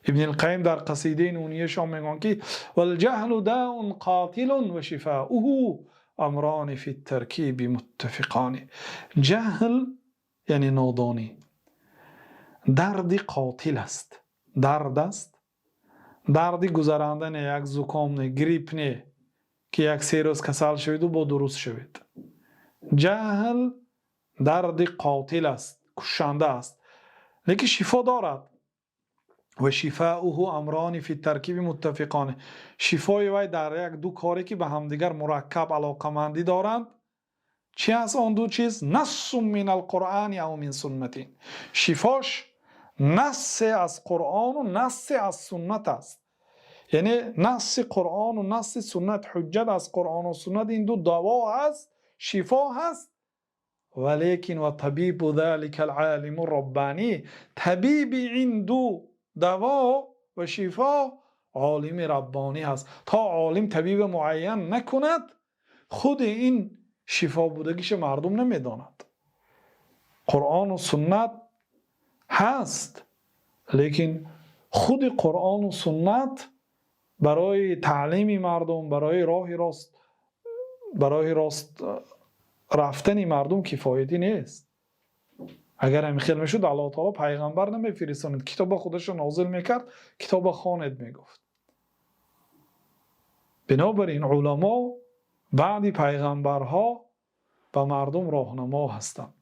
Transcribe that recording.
ابن القیم در قصیده نونیه‌ش میگن که والجهل داء قاتل و شفاؤه امران فی الترکیب متفقان. جهل یعنی نادانی درد قاتل است. درد است، دردی گذراندن یک زکام نه، گریپ نه که یک 3 روز کسل شوید و با درست شوید. جهل درد قاتل است، کشنده است، لیکن شفا دارد. و شفاؤه امران فی الترکیب متفقان. شفای وی در یک دو کاری که به همدیگر مرکب علاقمندی دارند. چی است آن دو چیز؟ نص من القرآن او من سنت. شفاش نص از قرآن و نص از سنت است. یعنی نص قرآن و نص سنت، حجت از قرآن و سنت، این دو دوا هست، شفا هست. ولیکن و طبیب ذلك العالم الربانی، طبیب این دو دوا و شفا عالم ربانی هست. تا عالم طبیب معین نکند، خود این شفا بودگیش مردم نمیداند. قرآن و سنت هست، لیکن خود قرآن و سنت برای تعلیم مردم، برای راست رفتن مردم کفایتی نیست. اگر همین خیل میشد الله تعالی پیغمبر نمیفرستاند، کتاب خودش رو نازل میکرد، کتاب خوانید میگفت. بنابراین علما بعد پیغمبرها به مردم راهنما هستند.